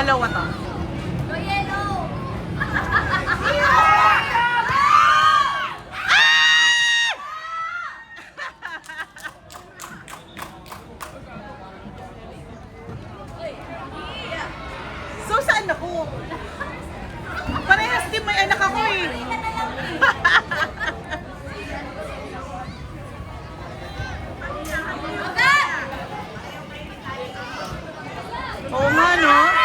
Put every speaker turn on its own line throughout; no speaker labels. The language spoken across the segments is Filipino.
Dalawa to.
Go yellow!
So, saan ako? Parehas din may anak ako eh. Oo nga, no?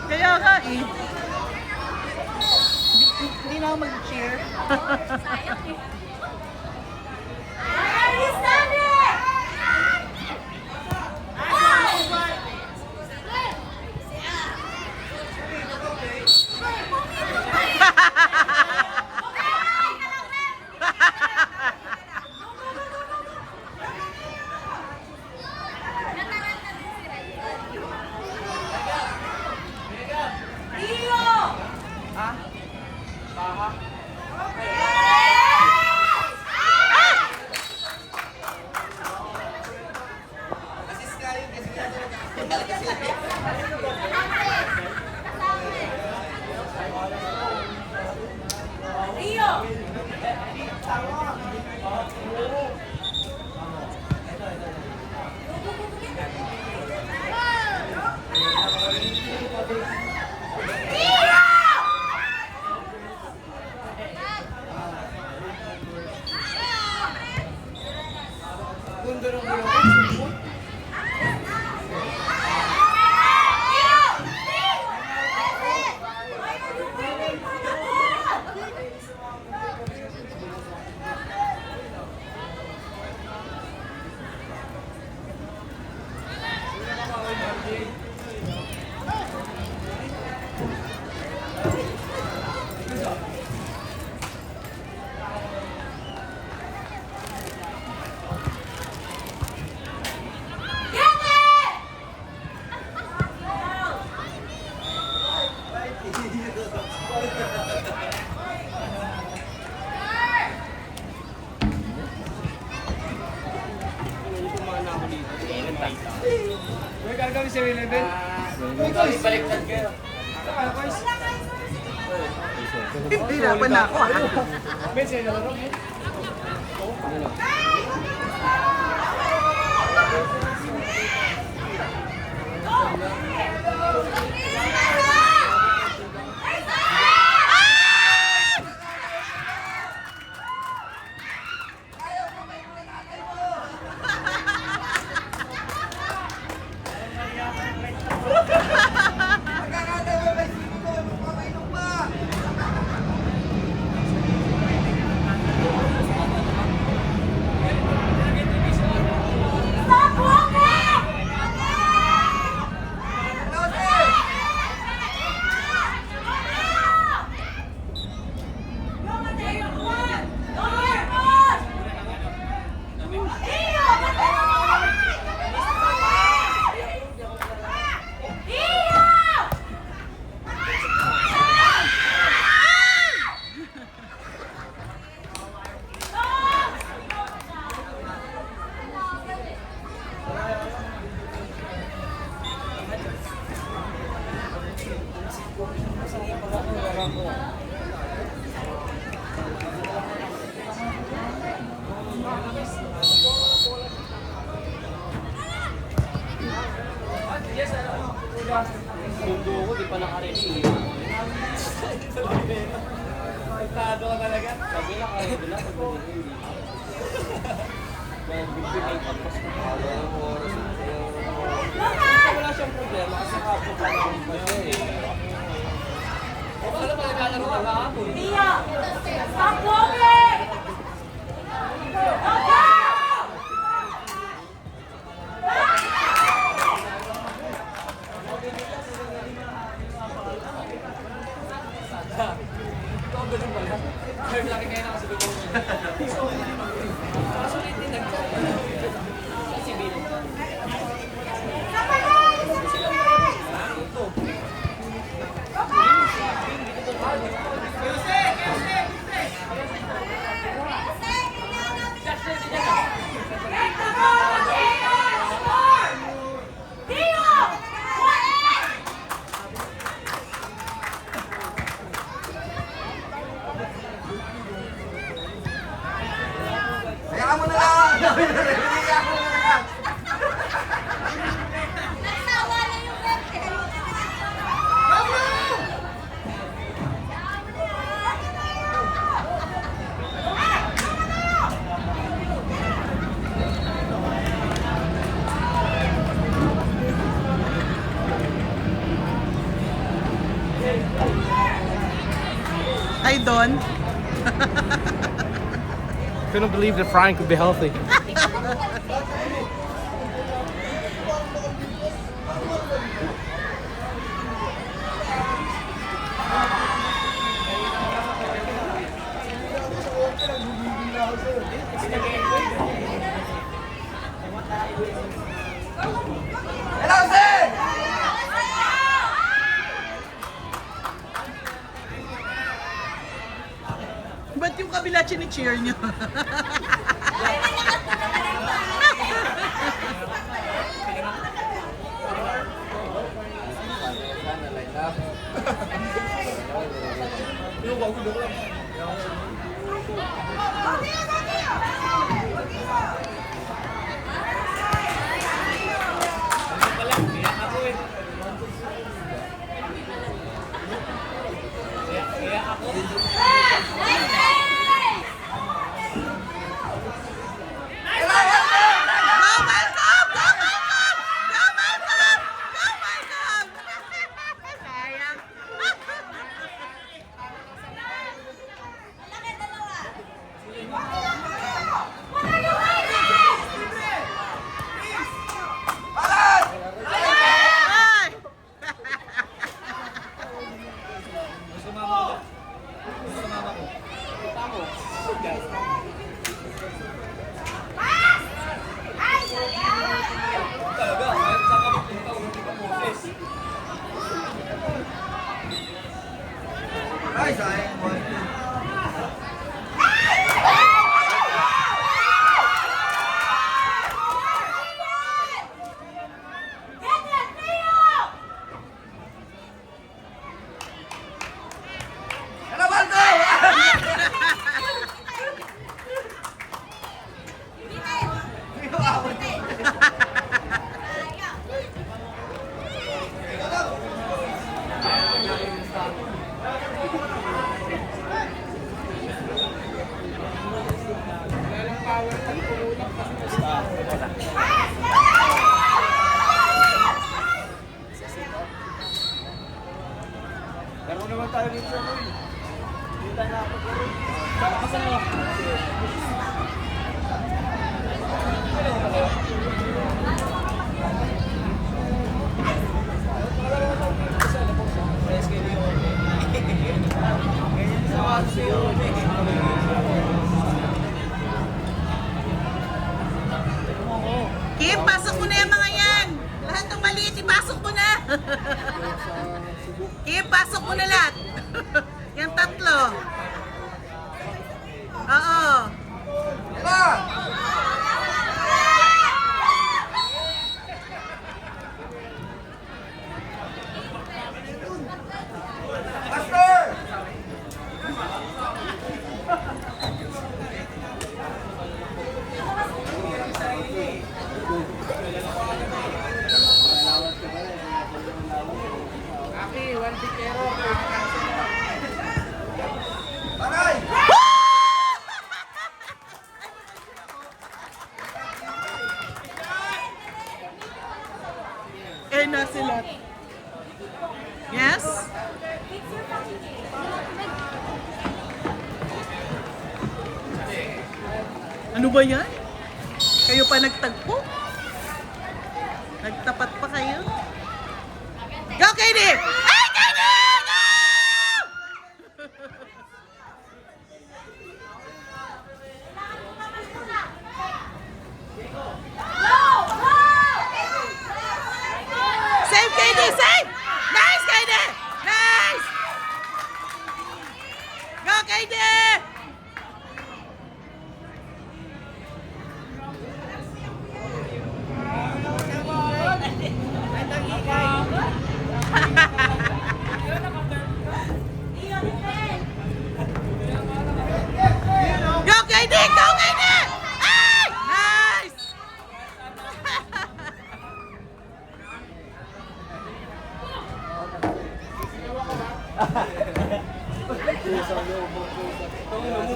Kaya nga eh. Hindi na ako mag-cheer.
Sayang eh. Are you standing?
May gagawin si 11? Baliktad kayo.
Hirapan na ako ah.
Ben, sa'yo na rin. Sundo ko, di pa nakarinig. Kontado ka talaga. Sabi na kayo, bila pag hindi. May bibigay ka pa sa wala siyang problema kasi kapag pa naman pa siya eh. O pala pala naglalaro ka kahapon.
Tia! Stop walking! Okay!
Ito ang galing pala. Kaya laki ngayon nakasabi ko. Kaso hindi nagkakita. Kasi bilang. Hayaan mo na lang! Hayaan mo na lang!
Nagsawa na yung rep.
Hi, Don.
Couldn't believe that Brian could be healthy.
Hello, sir!
Ba't yung kabila chini-cheer niyo? Go, Malcolm! Go, Malcolm! Go, Malcolm! Go, Malcolm! Sayang. Ay!
Ay, sayang mo. Hello, Baldo! Laro naman tayo dito sa Moy. Dito na ako. Baka mo.
Kim, pasok mo na yung mga yan. Lahat ng maliit, ipasok mo na. Kim, pasok mo na lahat. Yan tatlo. Oo.
Hello! Pastor! Aray!
Eh na sila. Yes? Ano ba yan? Kayo pa nagtagpo? Nagtapat pa kayo? Go, Katie! Hey, Katie! Go! Save, Katie! Save! Nice, Katie! Nice! Katie! Go, Katie! Go, Katie! Ay! Nice!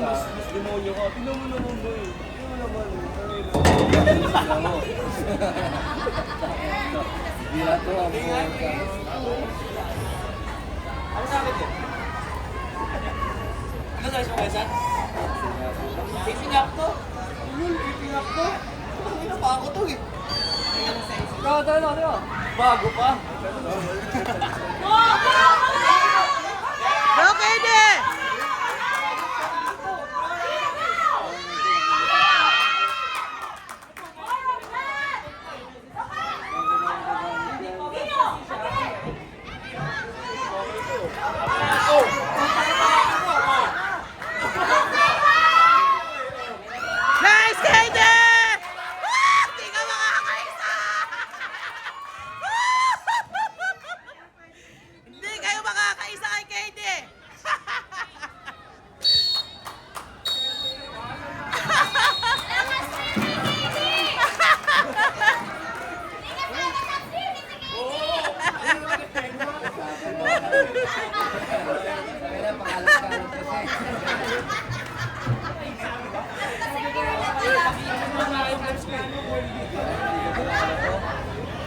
Mas demonyo ka. Tingnan mo naman ba eh. Tingnan mo naman. Bila to ang ano sa akin yun? Ano sa isang kaysan? Picking up to? Picking up to? Ano pa ako to eh? Ano? Bago pa?
Go, Katie! Nice, Katie! Di ka makakaisa! Hindi kayo makakaisa kay Katie!
Kaya pakalat-kalat kasi.